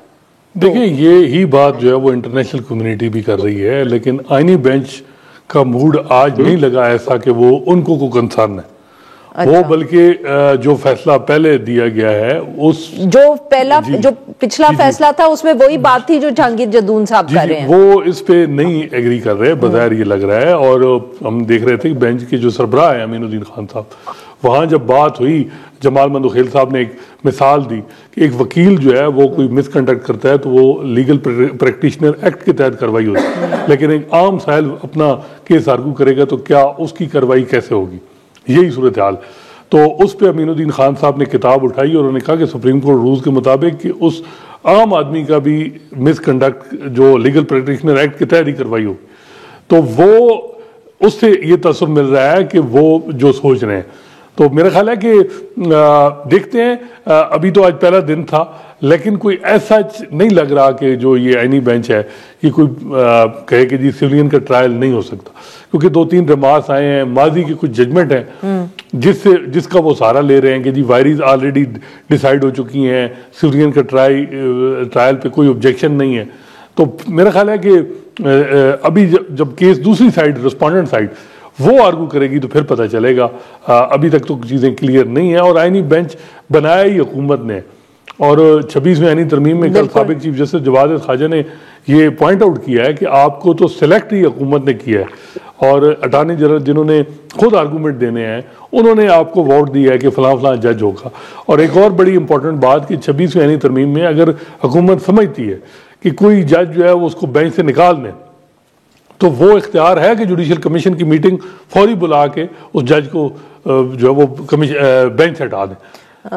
देखिए ये ही बात जो है वो इंटरनेशनल कम्युनिटी भी कर रही है, लेकिन आईनी बेंच का मूड आज नहीं लगा ऐसा कि वो उनको को कंसर्न है। वो बल्कि जो फैसला पहले दिया गया है उस जो पिछला फैसला था उसमें वही बात थी जो जहांगीर जदून साहब कर रहे हैं, वो इस पे नहीं एग्री कर रहे, बज़ाहिर ये लग रहा है। और हम देख रहे थे कि बेंच के जो सरबराह है अमीनुद्दीन खान साहब, वहाँ जब बात हुई जमाल मंदोखेल साहब ने एक मिसाल दी कि एक वकील जो है वो कोई मिसकंडक्ट करता है तो वो लीगल प्रैक्टिशनर एक्ट के तहत कार्रवाई होती है, लेकिन एक आम साहिल अपना केस आर्गू करेगा तो क्या उसकी कार्रवाई कैसे होगी, यही सूरत हाल। तो उस पर अमीनुद्दीन खान साहब ने किताब उठाई और उन्होंने कहा कि सुप्रीम कोर्ट रूल्स के मुताबिक कि उस आम आदमी का भी मिसकंडक्ट जो लीगल प्रैक्टिशनर एक्ट के तहत ही कार्रवाई होगी, तो वो उससे ये तसव्वुर मिल रहा है कि वो जो सोच रहे हैं। तो मेरा ख्याल है कि देखते हैं, अभी तो आज पहला दिन था, लेकिन कोई ऐसा नहीं लग रहा कि जो ये आईनी बेंच है ये कोई कहे कि जी सिविलियन का ट्रायल नहीं हो सकता, क्योंकि 2-3 रिमार्क्स आए हैं, माजी की कुछ जजमेंट है जिसका वो सहारा ले रहे हैं कि जी वायरीज ऑलरेडी डिसाइड हो चुकी हैं, सिविलियन का ट्रायल पे कोई ऑब्जेक्शन नहीं है। तो मेरा ख्याल है कि अभी जब केस दूसरी साइड रिस्पोंडेंट साइड वो आर्गू करेगी तो फिर पता चलेगा। अभी तक तो चीज़ें क्लियर नहीं है और आईनी बेंच बनाया ही हुकूमत ने, और 26वें आईनी तरमीम में कल साबिक चीफ जस्टिस जवाद खाजा ने ये पॉइंट आउट किया है कि आपको तो सिलेक्ट ही हुकूमत ने किया है, और अटॉर्नी जनरल जिन्होंने खुद आर्गूमेंट देने हैं उन्होंने आपको वोट दिया है कि फलां फलां जज होगा। और एक और बड़ी इंपॉर्टेंट बात कि 26वें आईनी तरमीम में अगर हुकूमत समझती है कि कोई जज जो है वो उसको बेंच से निकाल दें तो वो इख्तियार है कि जुडिशल कमीशन की मीटिंग फौरी बुला के उस जज को जो है वो बेंच से हटा दें।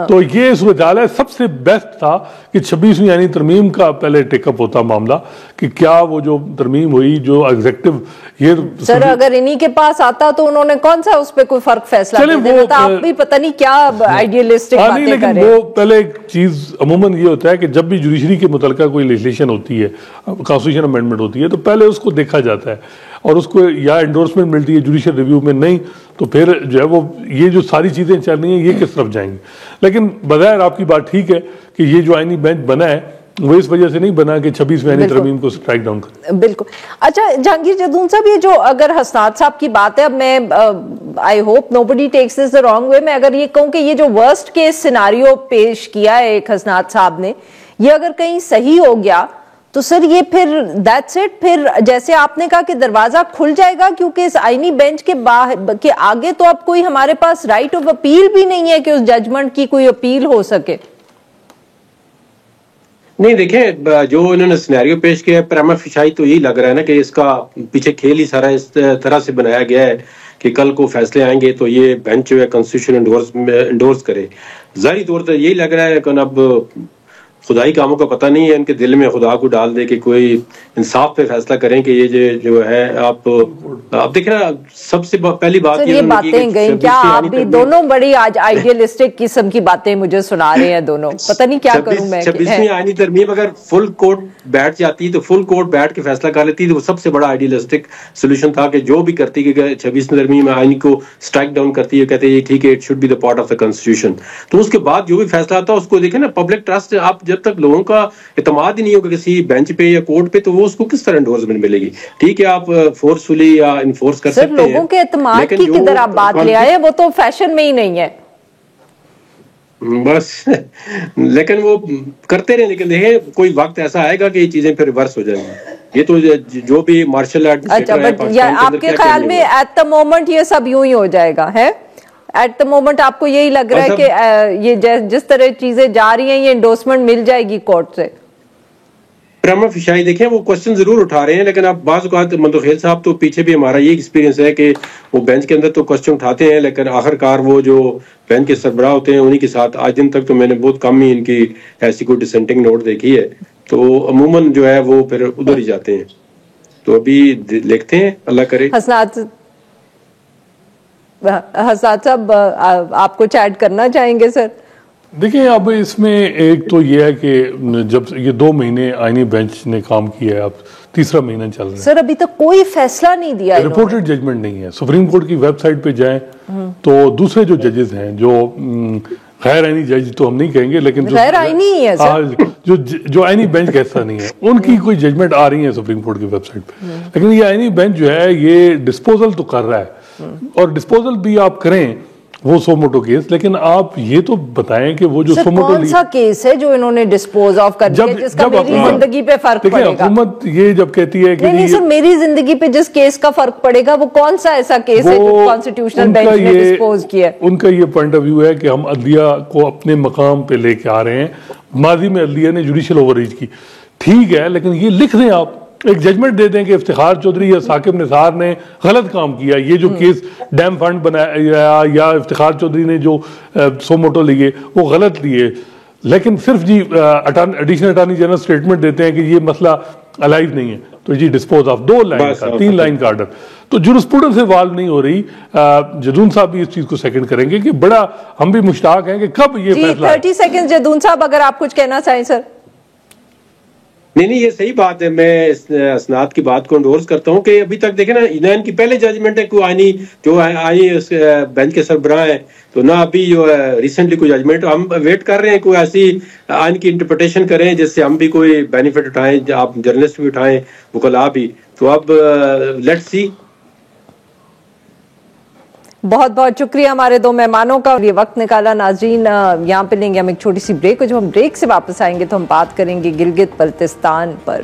तो ये सूरत हाल है। सबसे बेस्ट था कि 26वीं यानी तरमीम का पहले टेकअप होता मामला कि क्या वो जो तरमीम हुई जो एग्जेक्टिव ये सर अगर इन्हीं के पास आता तो उन्होंने कौन सा उस पर कोई फर्क फैसला ले देना था। आप भी पता नहीं क्या आइडियलिस्टिक बातें लेकिन कर रहे वो पहले एक चीज अमूमन ये होता है कि जब भी जुडिशरी के मुतलका कोई लेजिस्लेशन होती है, कॉन्स्टिट्यूशन अमेंडमेंट होती है, तो पहले उसको देखा जाता है और उसको या एंडोर्समेंट मिलती है जुडिशियल रिव्यू में, नहीं तो फिर जो है वो ये जो सारी चीज़ें चल रही हैं ये किस तरफ जाएंगी। लेकिन बज़ाहिर आपकी बात ठीक है कि ये जो आईनी बेंच बना है वो इस वजह से नहीं बना कि 26वें आईनी तरमीम को स्ट्राइक डाउन कर। बिल्कुल। अच्छा जहांगीर जदून साहब, ये जो अगर हसनात साहब की बात है, अब मैं I hope nobody takes this the wrong way, मैं अगर ये कहूँ कि ये जो वर्स्ट केस सिनारियो पेश किया है एक हसनात साहब ने, ये अगर कहीं सही हो गया तो सर ये फिर दैट्स इट, फिर जैसे आपने कहा कि दरवाजा खुल जाएगा, क्योंकि इस आईनी बेंच के बाहर के आगे तो अब कोई हमारे पास राइट ऑफ अपील भी नहीं है कि उस जजमेंट की कोई अपील हो सके। नहीं देखें, जो इन्होंने सिनेरियो पेश किया है प्रेमा फिशाई तो यही लग रहा है ना कि इसका पीछे खेल ही सारा इस तरह से बनाया गया है कि कल को फैसले आएंगे तो ये बेंच जो है कॉन्स्टिट्यूशन इंडोर्स करे। जाहिर तौर पर यही लग रहा है कि अब खुदाई कामों का पता नहीं है, इनके दिल में खुदा को डाल दे कि कोई इंसाफ पे फैसला करें कि ये जो है आप देखें ना, सबसे पहली बात ये बातें गई क्या, आप भी दोनों बड़ी आज आइडियलिस्टिक किस्म की बातें मुझे सुना रहे हैं दोनों, पता नहीं क्या करूं मैं। 26वीं आईनी तरमीम अगर फुल कोर्ट बैठ जाती तो फुल कोर्ट बैठ के फैसला कर लेती तो वो सबसे बड़ा आइडियलिस्टिक सोल्यूशन था कि जो भी करती कि 26वीं तरमीम आईनी को स्ट्राइक डाउन करती है, कहते हैं ठीक है it should be the part of the constitution, तो उसके बाद जो भी फैसला आता है उसको देखें ना, पब्लिक ट्रस्ट, आप जब तक लोगों का इत्मीनान ही नहीं होगा किसी बेंच पे या कोर्ट पे तो वो उसको किस तरह एंडोर्समेंट मिलेगी। ठीक है आप फोर्सफुली या इन्फोर्स कर सकते हैं, लोगों के इत्मीनान की किधर आप बात ले आए, वो तो फैशन में ही नहीं है बस लेकिन वो करते रहे, लेकिन देखें कोई वक्त ऐसा आएगा कि ये चीजें फिर रिवर्स हो जाएंगी। ये तो जो भी मार्शल आर्ट अच्छा, बट आपके ख्याल में एट द मोमेंट ये सब यूं ही हो जाएगा है? एट द मोमेंट आपको यही लग रहा है कि ये जिस तरह चीजें जा रही हैं ये एंडोर्समेंट मिल जाएगी कोर्ट से? प्रेमा फिशाई देखें वो क्वेश्चन जरूर उठा रहे हैं, लेकिन आप बाज़ औक़ात मंदोखेल साहब तो पीछे भी हमारा ये एक्सपीरियंस है कि वो बेंच के अंदर तो क्वेश्चन उठाते हैं लेकिन आखिरकार वो जो बेंच के सरबराह होते हैं उन्हीं के साथ, आज दिन तक तो मैंने बहुत कम ही इनकी ऐसी कोई डिसेंटिंग नोट देखी है, तो अमूमन जो है वो फिर उधर ही जाते हैं। तो अभी देखते हैं, अल्लाह करे। हसनात साहब आप कुछ ऐड करना चाहेंगे सर? देखिए अब इसमें एक तो ये है कि जब ये 2 महीने आईनी बेंच ने काम किया है, अब तीसरा महीना चल रहा है सर, अभी तक कोई फैसला नहीं दिया, रिपोर्टेड जजमेंट नहीं है। सुप्रीम कोर्ट की वेबसाइट पे जाएं तो दूसरे जो जजेस हैं, जो गैर आईनी जज तो हम नहीं कहेंगे लेकिन गैर आईनी ही है सर, जो आईनी बेंच का हिस्सा नहीं है, उनकी कोई जजमेंट आ रही है सुप्रीम कोर्ट की वेबसाइट पे। लेकिन ये आईनी बेंच जो है ये डिस्पोजल तो कर रहा है, और डिस्पोजल भी आप करें वो सोमोटो केस। लेकिन आप ये तो बताएं कि वो जो सोमोटो कौन सा केस है जो इन्होंने डिस्पोज ऑफ कर दिया जिसका मेरी जिंदगी पे फर्क पड़ेगा? हुकूमत ये जब कहती है कि नहीं सर, मेरी जिंदगी पे जिस केस का फर्क पड़ेगा वो कौन सा ऐसा केस है जो कॉन्स्टिट्यूशनल बेंच ने डिस्पोज किया? उनका ये पॉइंट ऑफ व्यू है कि हम अदलिया को अपने मकाम पे लेके आ रहे हैं। माजी में अदलिया ने जुडिशियल ओवररीच की, ठीक है, लेकिन ये लिख दें आप, एक जजमेंट दे दें कि इफ्तिखार चौधरी या साकिब निसार ने गलत काम किया, ये जो केस डैम फंड बनाया या इफ्तिखार चौधरी ने जो सोमोटो लिए वो गलत लिए, लेकिन सिर्फ जी एडिशनल अटॉर्नी जनरल स्टेटमेंट देते हैं कि ये मसला अलाइव नहीं है, तो जी डिस्पोज ऑफ 2 लाइन का 3 लाइन का ऑर्डर, तो जुरिस्प्रूडेंस से इन्वॉल्व नहीं हो रही। जदून साहब भी इस चीज को सेकंड करेंगे कि बड़ा हम भी मुश्ताक हैं कि कब ये फैसला। 30 सेकंड जदून साहब, अगर आप कुछ कहना चाहें सर। नहीं, ये सही बात है। मैं असनाद की बात को एंडोर्स करता हूं कि अभी तक देखें ना, इनकी पहले जजमेंट है कोई आईनी जो आई बेंच के सरबराह है, तो ना अभी जो है रिसेंटली कोई जजमेंट, हम वेट कर रहे हैं कोई ऐसी आइन की इंटरप्रिटेशन करें जिससे हम भी कोई बेनिफिट उठाएं, आप जर्नलिस्ट भी उठाएं, वकला भी। तो अब लेट्स सी। बहुत बहुत शुक्रिया हमारे 2 मेहमानों का, ये वक्त निकाला। नाजरीन, यहाँ पे लेंगे हम एक छोटी सी ब्रेक, और जब हम ब्रेक से वापस आएंगे तो हम बात करेंगे गिलगित बल्तिस्तान पर।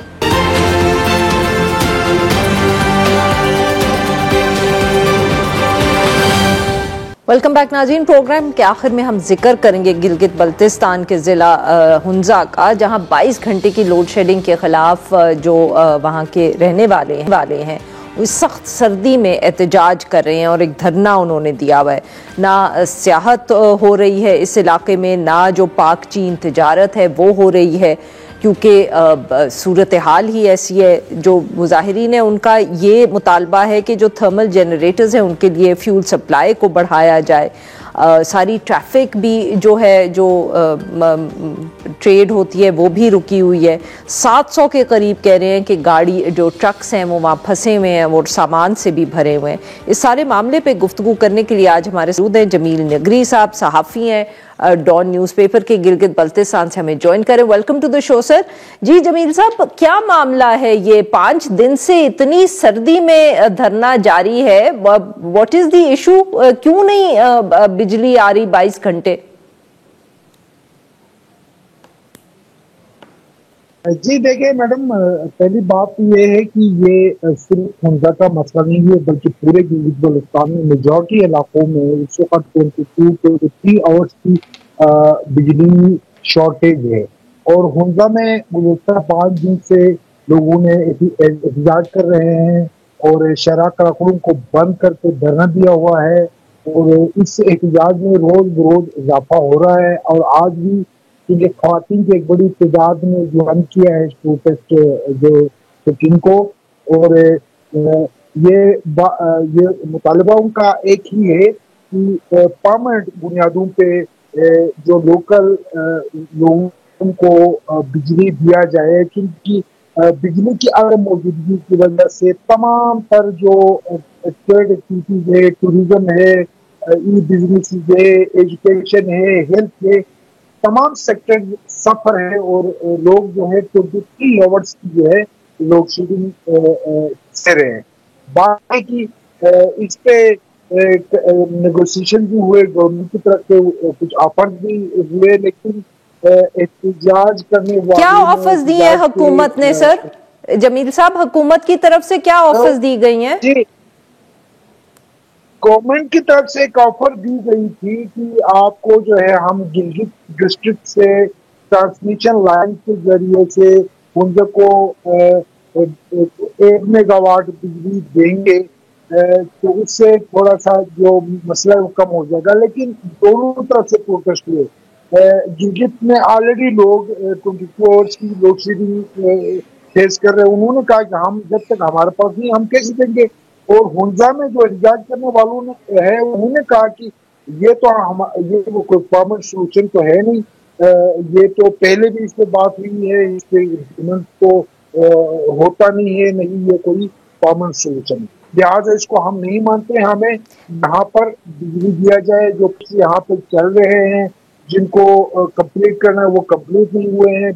वेलकम बैक नाज़रीन। प्रोग्राम के आखिर में हम जिक्र करेंगे गिलगित बल्तिस्तान के ज़िला हुंजा का, जहां 22 घंटे की लोड शेडिंग के खिलाफ जो वहां के रहने वाले हैं इस सख्त सर्दी में एहतजाज कर रहे हैं और एक धरना उन्होंने दिया हुआ है। ना सियाहत हो रही है इस इलाके में, ना जो पाक चीन तिजारत है वो हो रही है, क्योंकि सूरत हाल ही ऐसी है। जो मुजाहिरीन है उनका ये मुतालबा है कि जो थर्मल जनरेटर्स हैं उनके लिए फ्यूल सप्लाई को बढ़ाया जाए। सारी ट्रैफिक भी जो है, जो ट्रेड होती है वो भी रुकी हुई है। 700 के करीब कह रहे हैं कि गाड़ी जो ट्रक्स हैं वो वहाँ फंसे हुए हैं, वो सामान से भी भरे हुए हैं। इस सारे मामले पे गुफ्तगू करने के लिए आज हमारे साथ हैं जमील नगरी साहब, सहाफ़ी हैं, डॉन न्यूज़पेपर के गिलगित बल्तिस्तान से हमें ज्वाइन करें। Welcome to the show sir. जी जमील साहब, क्या मामला है ये? 5 दिन से इतनी सर्दी में धरना जारी है, व्हाट इज द इशू? क्यों नहीं बिजली आ रही 22 घंटे? जी देखिए मैडम, पहली बात ये है कि ये सिर्फ हुंजा का मसला नहीं है, बल्कि पूरे गिलगित बल्तिस्तान में मेजॉरिटी इलाकों में इस वक्त 22-23 आवर्स की बिजली शॉर्टेज है। और हुंजा में गुज़श्ता 5 दिन से लोगों ने एहतजाज कर रहे हैं और शरह कारकुनों को बंद करके धरना दिया हुआ है, और इस एहतजाज में रोज बरोज इजाफा हो रहा है। और आज भी क्योंकि ख़वातीन की एक बड़ी तादाद ने ज्वाइन किया है प्रोटेस्ट जो सिटिंग को, और ये मुतालबा उनका एक ही है कि परमानेंट बुनियादों पे जो लोकल लोगों को बिजली दिया जाए, क्योंकि बिजली की अगर मौजूदगी की वजह से तमाम तर जो ट्रेड एक्टिविटीज है, टूरिज्म है, ई बिजनेस है, एजुकेशन है, हेल्थ है, तमाम सेक्टर सफर है। और लोग जो है 23 आवर्स की जो है लोड शेडिंग से रहे हैं। बात की इस पे नेगोशिएशन भी हुए, गवर्नमेंट की तरफ से कुछ ऑफर भी हुए, लेकिन एहतजाज करने वाले क्या ऑफर्स दिए हैं हुकूमत ने सर? जमील साहब, हुकूमत की तरफ से क्या ऑफर्स दी गई हैं? जी, गवर्नमेंट की तरफ से एक ऑफर दी गई थी कि आपको जो है हम गिलगित डिस्ट्रिक्ट से ट्रांसमिशन लाइन के जरिए से उनको 1 मेगावाट बिजली देंगे, तो उससे थोड़ा सा जो मसला है वो कम हो जाएगा। लेकिन दोनों तरफ से प्रोटेस्ट हुए। गिलगित में ऑलरेडी लोग 24 आवर्स की लोड शेडिंग फेस कर रहे हैं। उन्होंने कहा कि हम जब तक हमारे पास नहीं हम कैसे देंगे। और हुंजा में जो एहतजाज करने वालों ने है उन्होंने कहा कि ये तो ये कोई परमानेंट सोल्यूशन तो है नहीं, ये तो पहले भी इस पे बात हुई है, इस पे इम्प्लीमेंट तो होता नहीं है, नहीं ये कोई परमानेंट सोल्यूशन। लिहाजा इसको हम नहीं मानते। हमें यहाँ पर बिजली दिया जाए, जो यहाँ पे चल रहे हैं जिनको कंप्लीट करना है वो कंप्लीट नहीं हुए हैं,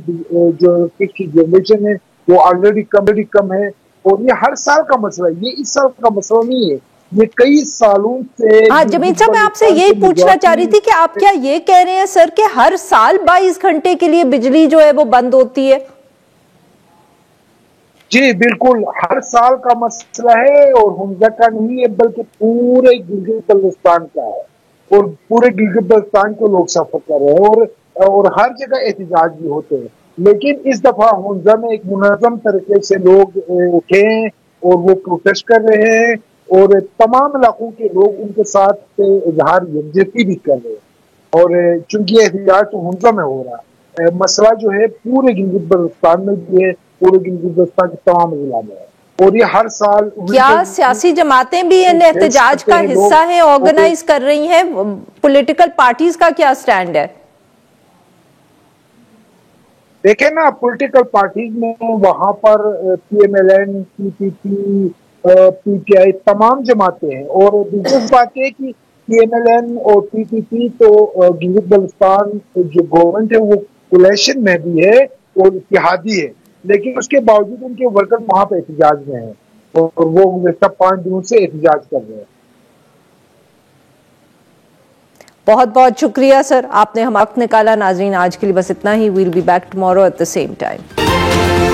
जो की जनरेशन है वो ऑलरेडी कम है। और ये हर साल का मसला है, ये इस साल का मसला नहीं है। ये कई सालों से। हाँ जमीन साहब, मैं आपसे यही पूछना चाह रही थी कि आप क्या ये कह रहे हैं सर कि हर साल 22 घंटे के लिए बिजली जो है वो बंद होती है? जी बिल्कुल, हर साल का मसला है और हुंजा का नहीं है बल्कि पूरे गिलगित बल्तिस्तान का है और पूरे गिलगित बल्तिस्तान को लोग सफर कर रहे हैं और हर जगह एहतजाज भी होते हैं। लेकिन इस दफा हुंजा में एक मुनज़्ज़म तरीके से लोग उठे हैं और वो प्रोटेस्ट कर रहे हैं और तमाम इलाकों के लोग उनके साथ इजहार यकजहती भी कर रहे हैं। और चूंकि एहतजाज तो हुंजा में हो रहा है, मसला जो है पूरे गिलगित बल्तिस्तान में भी है, पूरे गिलगित बल्तिस्तान के तमाम जिला में है और ये हर साल। क्या सियासी जमातें भी इन एहतजाज का हिस्सा हैं, ऑर्गेनाइज कर रही हैं? पॉलिटिकल पार्टीज का क्या स्टैंड है? देखें ना, पॉलिटिकल पार्टीज में वहां पर PMLN, PPP, PTI तमाम जमाते हैं और दिलचस्प बात है कि PMLN और PPP तो गिलगित बल्तिस्तान जो गवर्नमेंट है वो कोलेशन में भी है और इत्तेहादी है, लेकिन उसके बावजूद उनके वर्कर वहां पर एहतजाज में हैं और वो गुज़श्ता 5 दिनों से एहतजाज कर रहे हैं। बहुत बहुत शुक्रिया सर, आपने हम वक्त निकाला। नाज़रीन आज के लिए बस इतना ही। We'll be back tomorrow at the same time.